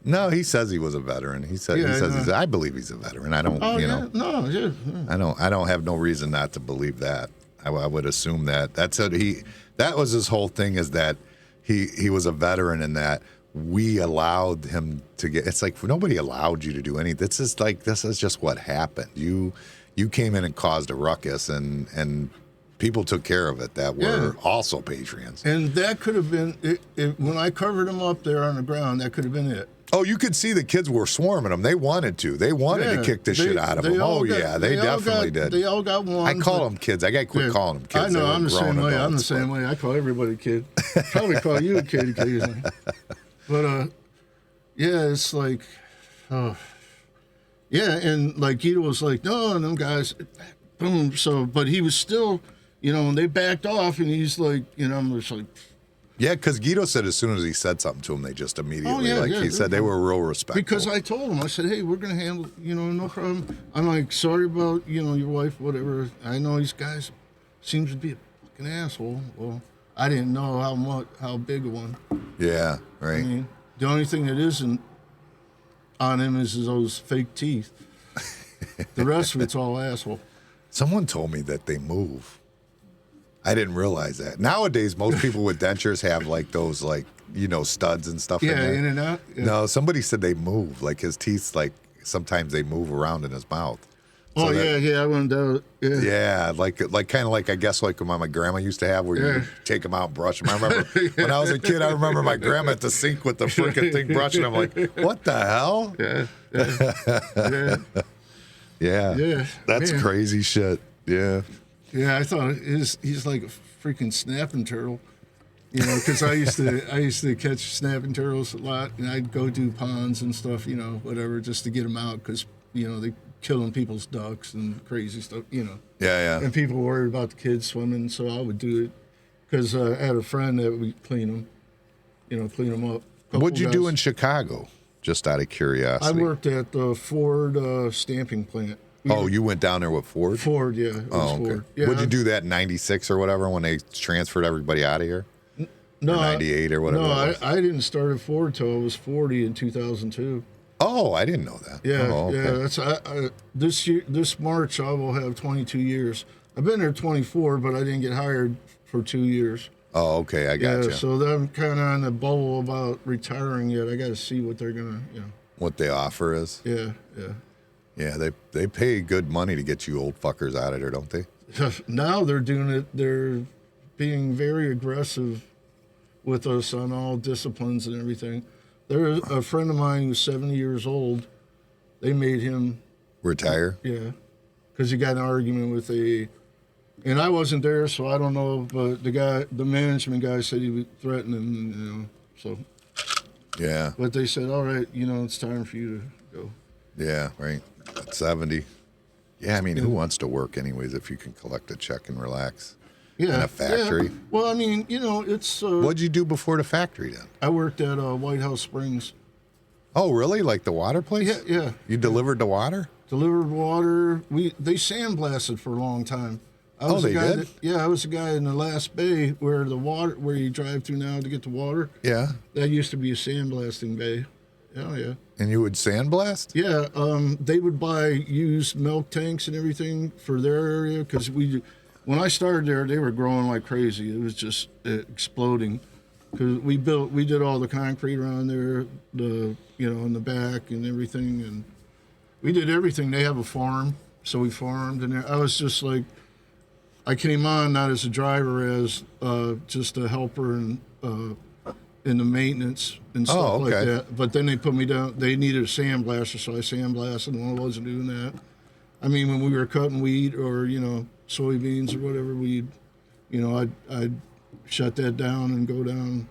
No, he says he was a veteran. He says I believe he's a veteran. I don't. Oh, know. yeah. I don't have no reason not to believe that. I would assume that. That was his whole thing, is that he was a veteran, and that we allowed him to get. It's like nobody allowed you to do anything. This is just what happened. You came in and caused a ruckus, and people took care of it that were also patrons. And that could have been it, when I covered him up there on the ground. That could have been it. Oh, you could see the kids were swarming him. They wanted to. They wanted to kick the shit out of him. Oh, yeah, they definitely did. They all got one. I call them kids. I got to quit calling them kids. I know. They were I'm the same grown way. I'm the adults, same but- way. I call everybody a kid. Probably call you a kid occasionally. But yeah, it's like, yeah, and like Guido was like, no, them guys, boom. So, but he was still, and they backed off, and he's like, I'm just like. Yeah, because Guido said as soon as he said something to him, they just immediately, he said they were real respectful. Because I told him, I said, hey, we're going to handle, no problem. I'm like, sorry about, your wife, whatever. I know these guys seems to be a fucking asshole. Well, I didn't know how big a one. Yeah, right. I mean, the only thing that isn't on him is those fake teeth. The rest of it's all asshole. Someone told me that they move. I didn't realize that. Nowadays, most people with dentures have like those, studs and stuff. Yeah, in there. in and out. Yeah. No, somebody said they move. Like his teeth, sometimes they move around in his mouth. Oh, I went down. Yeah. Yeah, kind of like I guess like my grandma used to have, where you take them out and brush them. I remember when I was a kid, I remember my grandma at the sink with the freaking thing brushing. I'm like, what the hell? Yeah. That's man. crazy shit. Yeah. Yeah, I thought he's like a freaking snapping turtle, because I used to catch snapping turtles a lot, and I'd go do ponds and stuff, whatever, just to get them out, because they killing people's ducks and crazy stuff, Yeah. And people were worried about the kids swimming, so I would do it, because I had a friend that would clean them up. What'd you do in Chicago? Just out of curiosity. I worked at the Ford stamping plant. Oh, you went down there with Ford? Ford, yeah. It was okay. Ford. Yeah, Would you do that in '96 or whatever when they transferred everybody out of here? No, or '98 or whatever. No, it was? I didn't start at Ford till I was 40 in 2002. Oh, I didn't know that. Yeah, Oh, okay. yeah. That's this March I will have 22 years. I've been there 24, but I didn't get hired for 2 years. Oh, okay. I got you. Yeah, so I'm kind of on the bubble about retiring yet. I got to see what they're gonna, What the offer is? Yeah, yeah. Yeah, they pay good money to get you old fuckers out of there, don't they? Now they're doing it. They're being very aggressive with us on all disciplines and everything. There's a friend of mine who's 70 years old. They made him Retire? yeah, because he got in an argument with and I wasn't there, so I don't know. But the management guy said he was threatening, so. Yeah. But they said, all right, it's time for you to go. Yeah, right. At 70. Yeah, I mean, who wants to work anyways if you can collect a check and relax? Yeah. In a factory? Yeah. Well, I mean, it's. What'd you do before the factory then? I worked at White House Springs. Oh, really? Like the water place? Yeah, yeah. You delivered the water? Delivered water. They sandblasted for a long time. I was they did? I was the guy in the last bay where you drive through now to get the water. Yeah. That used to be a sandblasting bay. Oh, yeah. And you would sandblast? Yeah, they would buy used milk tanks and everything for their area because when I started there, they were growing like crazy. It was just exploding because we did all the concrete around there, in the back and everything, and we did everything. They have a farm, so we farmed, and I was just like, I came on not as a driver, as just a helper and. In the maintenance and stuff like that. But then they put me down. They needed a sandblaster, so I sandblasted, and I wasn't doing that. I mean, when we were cutting wheat or, soybeans or whatever, I'd shut that down and go down,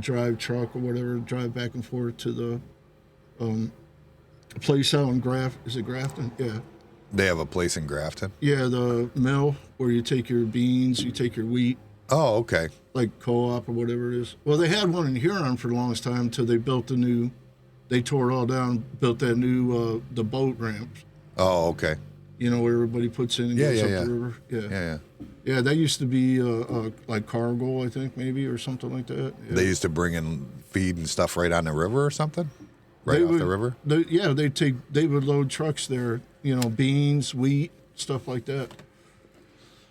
drive truck or whatever, drive back and forth to the place out in is it Grafton? Yeah. They have a place in Grafton? Yeah, the mill where you take your beans, you take your wheat. Oh, okay. Like Co-op or whatever it is. Well, they had one in Huron for the longest time until they built they tore it all down, built that new, the boat ramps. Oh, okay. Where everybody puts in and goes up the river. Yeah. Yeah, that used to be like cargo, I think, maybe, or something like that. Yeah. They used to bring in feed and stuff right on the river or something? Right off the river? They would load trucks there, beans, wheat, stuff like that.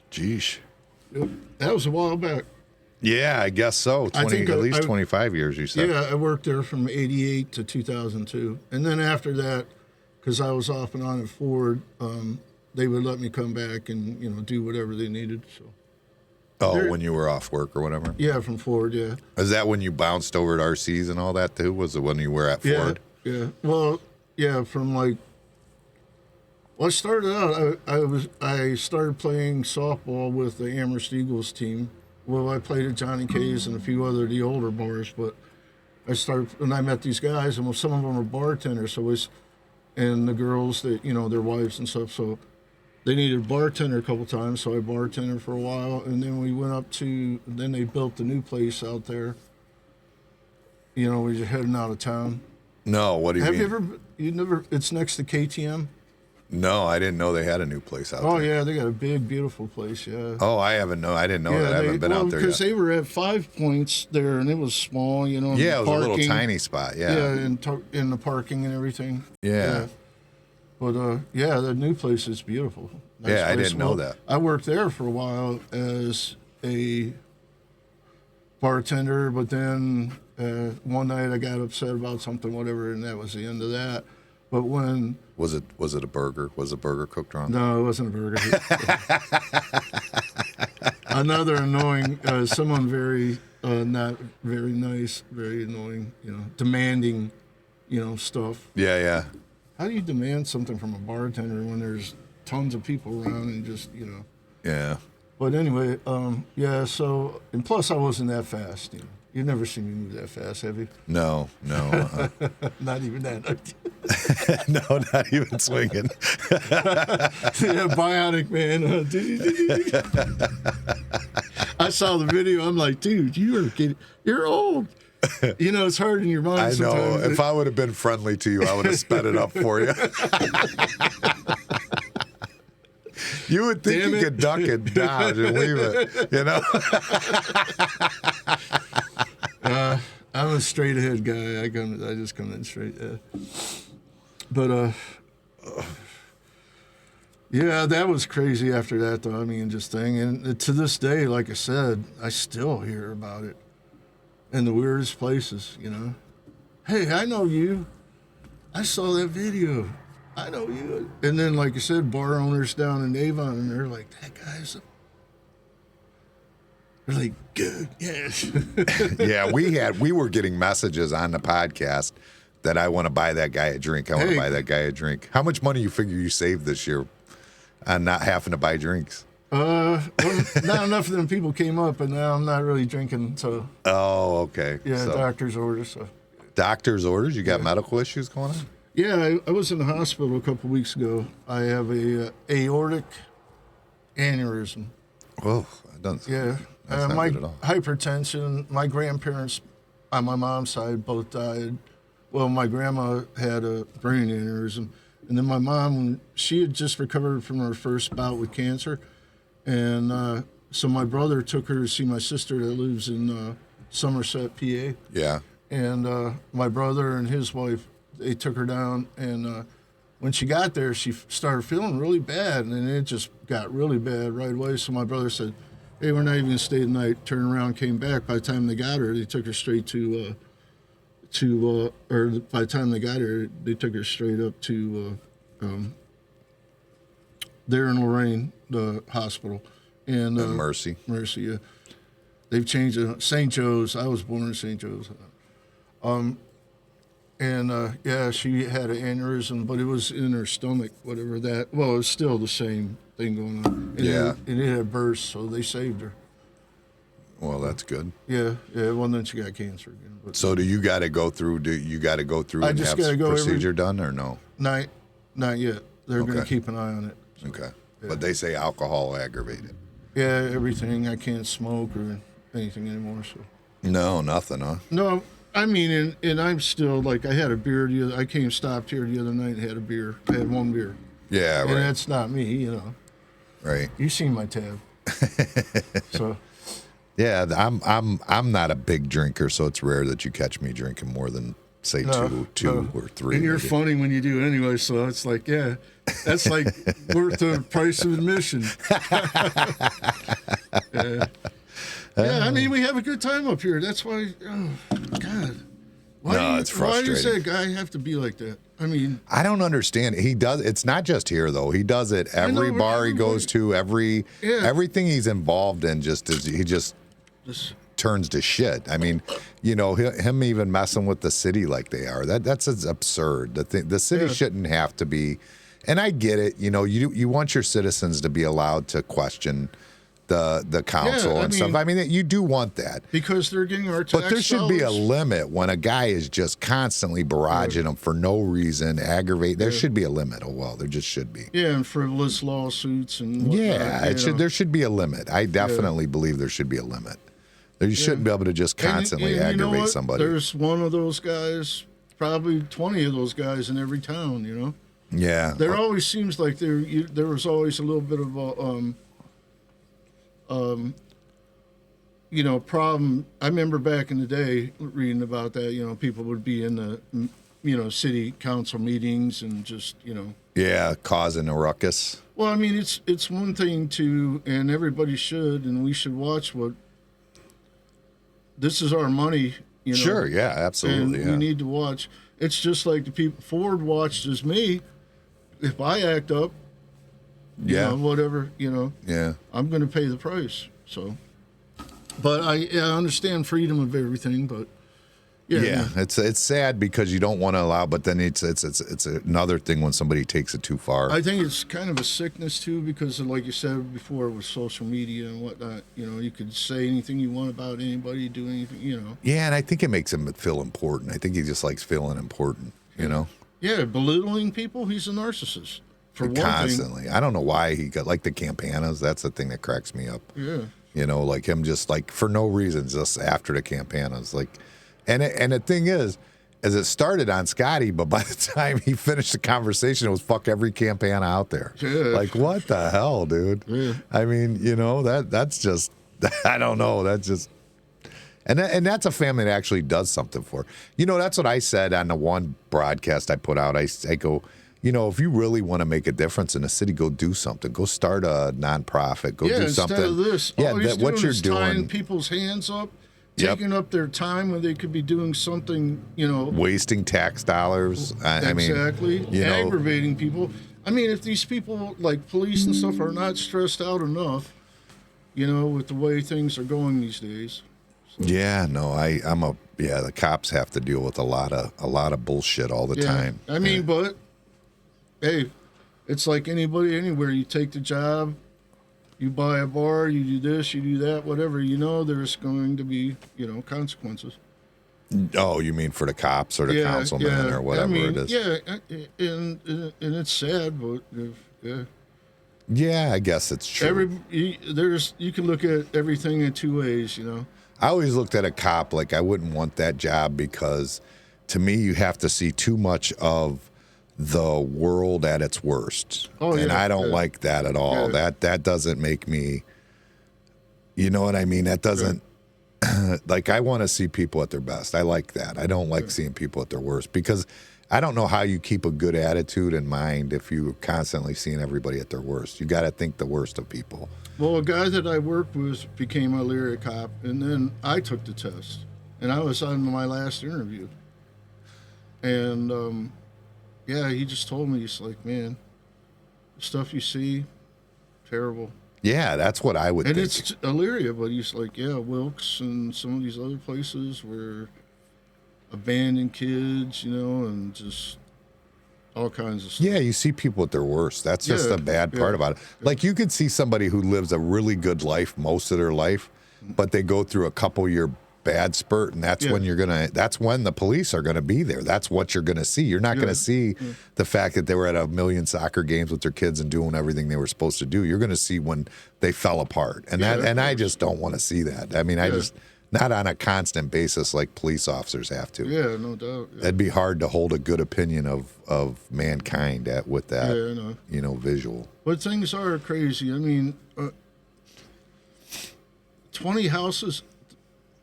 Jeesh. That was a while back. Yeah, I guess so. At least 25 years, you said. Yeah, I worked there from 88 to 2002. And then after that, because I was off and on at Ford, they would let me come back and, do whatever they needed. So. Oh, when you were off work or whatever? Yeah, from Ford, yeah. Is that when you bounced over to RCs and all that, too? Was it when you were at Ford? Yeah. Well, yeah, I started out. I started playing softball with the Amherst Eagles team. Well, I played at Johnny K's and a few other the older bars, but I met these guys, and some of them were bartenders. And the girls that their wives and stuff. So they needed a bartender a couple times. So I bartended for a while, and then we went up to. Then they built the new place out there. We're just heading out of town. No, what do you mean? Have you never? It's next to KTM. No, I didn't know they had a new place out there. Oh yeah, they got a big, beautiful place. Yeah. Oh, I didn't know that. I haven't been out there yet. Because they were at 5 Points there, and it was small, Yeah, it was a little tiny spot. Yeah. Yeah, in the parking and everything. Yeah. But the new place is beautiful. Nice yeah, I place. didn't know that. I worked there for a while as a bartender, but then one night I got upset about something, whatever, and that was the end of that. But when was it a burger? Was the burger cooked wrong? No, it wasn't a burger. Another annoying, someone very not very nice, very annoying, demanding, stuff. Yeah. How do you demand something from a bartender when there's tons of people around and just, Yeah. But anyway, so, and plus I wasn't that fast, You've never seen me move that fast, have you? No. Not even that. No, not even swinging. Yeah, bionic man. I saw the video. I'm like, dude, you're old. It's hard in your mind. I know. Sometimes. If I would have been friendly to you, I would have sped it up for you. You would think you could duck and dodge and leave it, I'm a straight ahead guy. I just come in straight. Yeah. But yeah, that was crazy. After that, though, I mean, just thing, and to this day, like I said, I still hear about it in the weirdest places. You know, hey, I know you. I saw that video. I know you. And then, like I said, bar owners down in Avon, and they're like, that guy's. They're like, good, yes. Yeah, we were getting messages on the podcast that I want to buy that guy a drink. I want to buy that guy a drink. How much money you figure you saved this year on not having to buy drinks? Well, not enough of them people came up, and now I'm not really drinking. So. Oh, okay. Yeah, so, doctor's orders. So. Doctor's orders? You got medical issues going on? Yeah, I was in the hospital a couple weeks ago. I have a aortic aneurysm. Whoa, that doesn't. Yeah. That's not my good at all. hypertension, my grandparents on my mom's side both died. Well, my grandma had a brain aneurysm. And then my mom, she had just recovered from her first bout with cancer. And so my brother took her to see my sister that lives in Somerset, PA. Yeah. And my brother and his wife, they took her down. And when she got there, she started feeling really bad. And it just got really bad right away. So my brother said, hey, we're not even going to stay the night. Turned around, came back. By the time they got her, they took her straight or by the time they got her, they took her straight up to there in Lorraine, the hospital. And Mercy. Mercy, yeah. They've changed it. St. Joe's. I was born in St. Joe's. Yeah, she had an aneurysm, but it was in her stomach, whatever that. Well, it was still the same thing going on. And it had burst, so they saved her. Well, that's good. Yeah. Well, then she got cancer again. But So do you got to go through? I And just have gotta go procedure done or no? not yet. They're going to Okay. keep an eye on it. So, Okay, but they say alcohol aggravated. yeah, everything. I can't smoke or anything anymore. So No, nothing, huh? no, I mean, and I'm still like I had a beer. I stopped here the other night and had a beer. I had one beer. Yeah, And right, that's not me, you know. right. You seen my tab. So Yeah, I'm not a big drinker, so it's rare that you catch me drinking more than say two or three. and you're maybe. funny when you do anyway. So it's like, yeah, that's like worth the price of admission. Yeah, I mean, we have a good time up here. That's why. Oh God. Why it's Why does frustrating. that guy have to be like that? I mean, I don't understand. He does. It's not just here though. He does it every know, bar he goes to. Yeah. Everything he's involved in he just this, turns to shit. I mean, you know, him even messing with the city like they are. That's absurd. The city Yeah. shouldn't have to be. And I get it. You know, you want your citizens to be allowed to question the council Yeah, and stuff. I mean, you do want that. because they're getting our tax But there should be a dollars. limit when a guy is just constantly barraging them for no reason, aggravate. There should be a limit. Oh well, there just should be. Yeah, and frivolous lawsuits and whatnot, Yeah, you know. there should be a limit. I definitely believe there should be a limit. You shouldn't be able to just constantly And you know aggravate what? somebody. There's one of those guys, probably 20 of those guys in every town. You know, Yeah. there always seems like there was always a little bit of a problem. I remember back in the day reading about that. You know, people would be in the city council meetings and just Yeah, causing a ruckus. Well, I mean, it's one thing to, and everybody should, and we should watch what. This is our money, Sure, yeah, absolutely. And we need to watch. It's just like the people Ford watched as me. If I act up, whatever, Yeah. I'm going to pay the price. So, but I understand freedom of everything, but Yeah, it's sad because you don't want to allow, but then it's another thing when somebody takes it too far. I think it's kind of a sickness too, because like you said before, with social media and whatnot, you could say anything you want about anybody, do anything, Yeah, and I think it makes him feel important. I think he just likes feeling important, Yeah, belittling people. He's a narcissist for one thing. Constantly. I don't know why he got like the campanas. That's the thing that cracks me up. Yeah. Like him just like for no reason, just after the campanas, like. And the thing is it started on Scotty, but by the time he finished the conversation, it was fuck every campana out there. Yeah. Like, what the hell, dude? Yeah. I mean, that's just, I don't know. That's just, And that's a family that actually does something for. You know, that's what I said on the one broadcast I put out. I go, you know, if you really want to make a difference in the city, go do something. Go start a nonprofit. Go do something. Instead of this, yeah, all he's what doing you're is doing. tying people's hands up, Yep. taking up their time when they could be doing something, you know. Wasting tax dollars. I mean, Exactly. you know, Aggravating people. I mean, if these people, like police and stuff, are not stressed out enough, you know, with the way things are going these days. yeah, no, the cops have to deal with a lot of bullshit all the time. I mean, but hey, it's like anybody anywhere. You take the job, you buy a bar, you do this, you do that, whatever. You know, there's going to be, you know, consequences. Oh, you mean for the cops or the councilman or whatever I mean, it is? Yeah, and it's sad, but yeah. Yeah, I guess it's true. You can look at everything in two ways, you know. I always looked at a cop like I wouldn't want that job because to me you have to see too much of the world at its worst. Oh, and yeah, I don't like that at all. Yeah. That doesn't make me, you know what I mean? That doesn't, like I want to see people at their best. I like that. I don't like seeing people at their worst because I don't know how you keep a good attitude in mind if you're constantly seeing everybody at their worst. You got to think the worst of people. Well, a guy that I worked with became a Leary cop, and then I took the test, and I was on my last interview. And, yeah, he just told me, he's like, man, the stuff you see, terrible. Yeah, that's what I would And think. it's Elyria, but he's like, yeah, Wilkes and some of these other places where abandoned kids, you know, and just all kinds of stuff. Yeah, you see people at their worst. That's just Yeah, the bad part about it. Like you could see somebody who lives a really good life most of their life, but they go through a couple year bad spurt, and that's when that's when the police are gonna be there. That's what you're gonna see. You're not gonna see the fact that they were at a million soccer games with their kids and doing everything they were supposed to do. You're gonna see when they fell apart. And I just don't want to see that. I mean, I just not on a constant basis like police officers have to. Yeah, no doubt. Yeah. It'd be hard to hold a good opinion of mankind with that, Yeah, I know. you know, visual. But things are crazy. I mean, 20 houses.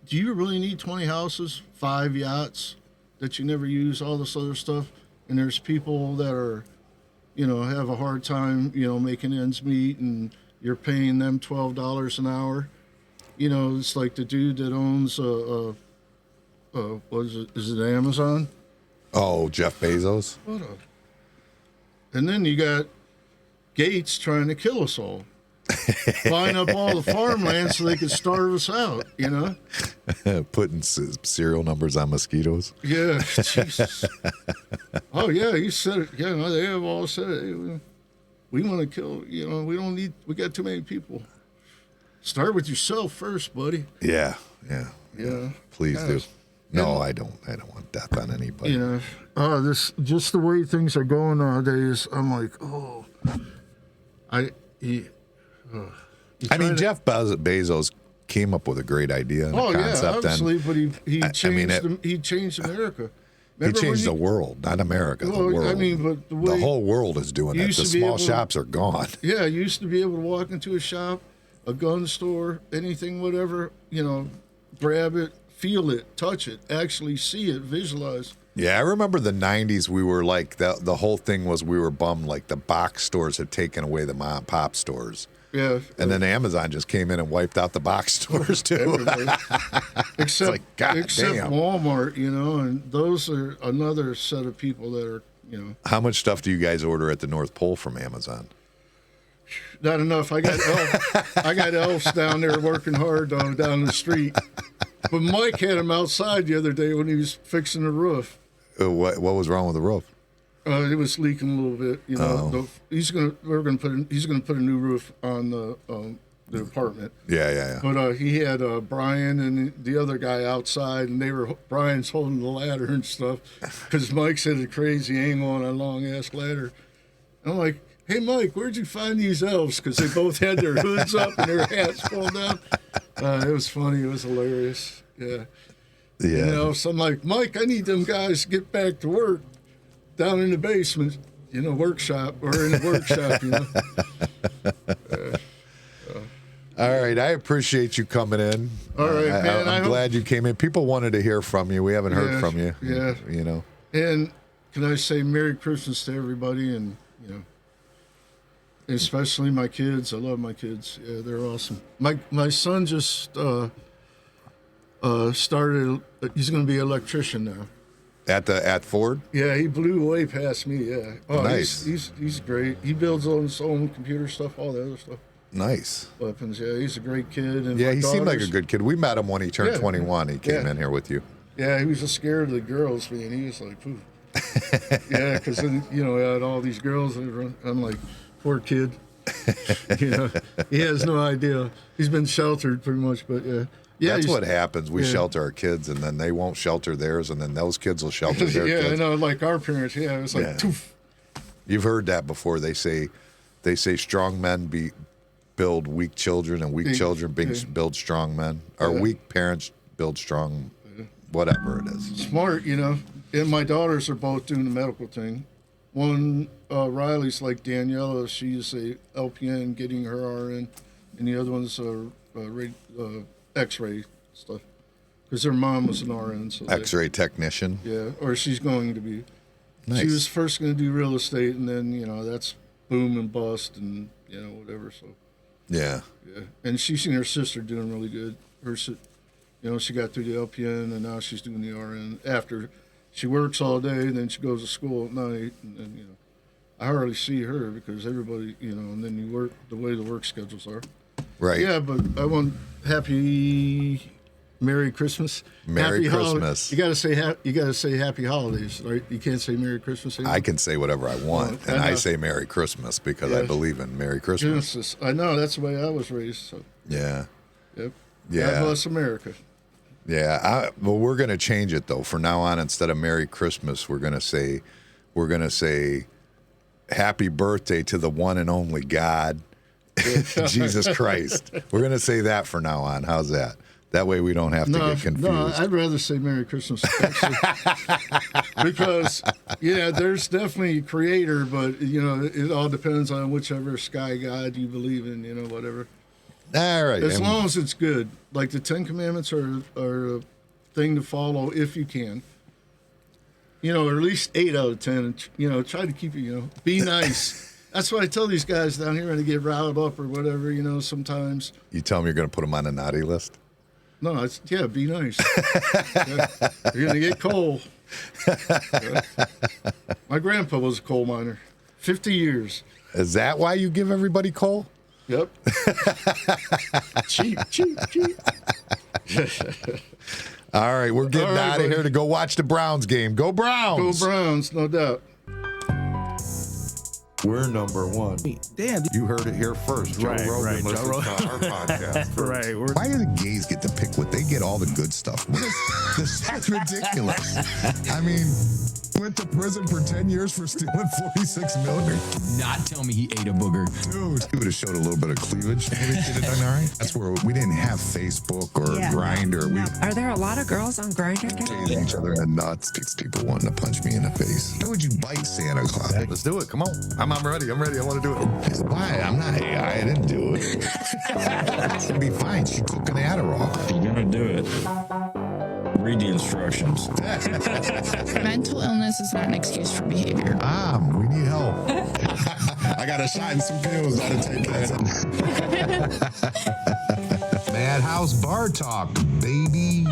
Do you really need 20 houses, 5 yachts that you never use, all this other stuff? And there's people that are, you know, have a hard time, you know, making ends meet, and you're paying them $12 an hour. You know, it's like the dude that owns what is it? Is it Amazon? Oh, Jeff Bezos? And then you got Gates trying to kill us all. Buying up all the farmland so they could starve us out, you know? Putting serial numbers on mosquitoes. Yeah, Jesus. Oh, yeah, you said it. Yeah, no, they have all said it. Hey, we want to kill, you know, we got too many people. Start with yourself first, buddy. Yeah. Yeah. Please do. Yes. No, I don't want death on anybody. You know, this just the way things are going nowadays. I'm like, oh, I mean, Jeff Bezos came up with a great idea and a concept. obviously, but he changed I mean, he changed America. He changed the world, not America. The world. I mean, but the whole world is doing it. The small shops are gone. Yeah, you used to be able to walk into a shop, a gun store, anything, whatever, you know, grab it, feel it, touch it, actually see it, visualize. Yeah, I remember the 90s. We were like, the whole thing was we were bummed like the box stores had taken away the mom and pop stores. Yeah. And then Amazon just came in and wiped out the box stores too. except like, God except damn. Walmart, you know, and those are another set of people that are, you know. How much stuff do you guys order at the North Pole from Amazon? Not enough. I got elves down there working hard down the street. But Mike had him outside the other day when he was fixing the roof. What was wrong with the roof? It was leaking a little bit. You know, he's gonna put a new roof on the apartment. Yeah. But he had Brian and the other guy outside, and Brian's holding the ladder and stuff because Mike's at a crazy angle on a long ass ladder. And I'm like, hey Mike, where'd you find these elves? Because they both had their hoods up and their hats pulled down. It was funny. It was hilarious. Yeah. You know, so I'm like, Mike, I need them guys to get back to work down in the basement, workshop, or in the workshop, All right, I appreciate you coming in. All right, man. I'm glad you came in. People wanted to hear from you. We haven't heard from you. Yeah. You know. And can I say Merry Christmas to everybody, and especially my kids. I love my kids. Yeah, they're awesome. My son just started. He's going to be an electrician now. At Ford. Yeah, he blew way past me. Yeah. Oh, Nice. He's great. He builds his own computer stuff, all the other stuff. Nice. Weapons. Yeah, he's a great kid. And Yeah, my he seemed like a daughters- good kid. We met him when he turned Yeah. 21. He came Yeah. in here with you. Yeah, he was just scared of the girls, man. He was like, poof. Yeah, because then, I had all these girls. And I'm like, poor kid. He has no idea. He's been sheltered pretty much, but yeah. Yeah, That's he's- what happens. We yeah. shelter our kids, and then they won't shelter theirs, and then those kids will shelter their Yeah, kids. I know, like our parents. Yeah, it was like, Yeah. poof. You've heard that before. They say strong men build weak children, and weak Yeah. children build strong men. Or Yeah. weak parents build strong, whatever it is. Smart, And my daughters are both doing the medical thing. One, Riley's like Daniela. She's a LPN getting her RN, and the other one's X-ray stuff. Because her mom was an RN. So X-ray technician. Yeah, or she's going to be. Nice. She was first going to do real estate, and then that's boom and bust, and whatever. So Yeah. yeah, and she's seen her sister doing really good. She got through the LPN, and now she's doing the RN. After she works all day, and then she goes to school at night, and then I hardly see her because everybody, and then you work the way the work schedules are. Right. Yeah, but I want Merry Christmas. Merry Happy Christmas. You gotta say Happy Holidays, right? You can't say Merry Christmas anymore. I can say whatever I want, I and I know. say Merry Christmas because I Yeah. believe in Merry Christmas. Genesis. I know that's the way I was raised. So Yeah. yep. Yeah. God bless America. Yeah, well, we're gonna change it though. From now on, instead of Merry Christmas, we're gonna say Happy Birthday to the one and only God, Jesus Christ. We're gonna say that from now on. How's that? That way we don't have to get confused. No, I'd rather say Merry Christmas actually. Because there's definitely a creator, but it all depends on whichever sky god you believe in. Whatever. All right. As and- long as it's good. Like the Ten Commandments are a thing to follow if you can. Or at least 8 out of 10. Try to keep it, be nice. That's what I tell these guys down here when they get riled up or whatever, sometimes. You tell them you're going to put them on a naughty list? No, be nice. Yeah. You're going to get coal. Yeah. My grandpa was a coal miner. 50 years. Is that why you give everybody coal? Yep. cheap. All right, we're getting All right, out of buddy. here to go watch the Browns game. Go Go Browns! Browns, no doubt. We're number one. Damn. You heard it here first. Joe Right, Rogan right, Joe listens Rogan. to our podcast first. Right. We're Why do the gays get to pick what they get all the good stuff? What is this? That's ridiculous. I mean, went to prison for 10 years for stealing 46 million. Not tell me he ate a booger. Dude, he would have showed a little bit of cleavage. Would have done all right. That's where we didn't have Facebook or Grindr. We Are there a lot of girls on Grindr? tased each other in the nuts. People wanting to punch me in the face. Why would you bite Santa Claus? Let's do it. Come on. I'm ready. I want to do it. Why? I'm not AI. I didn't do it. It'll be fine. She took an Adderall. If you're gonna do it, read the instructions. Mental illness is not an excuse for behavior. We need help. I got a shot and some pills. That'll take that. Madhouse Bar Talk, baby.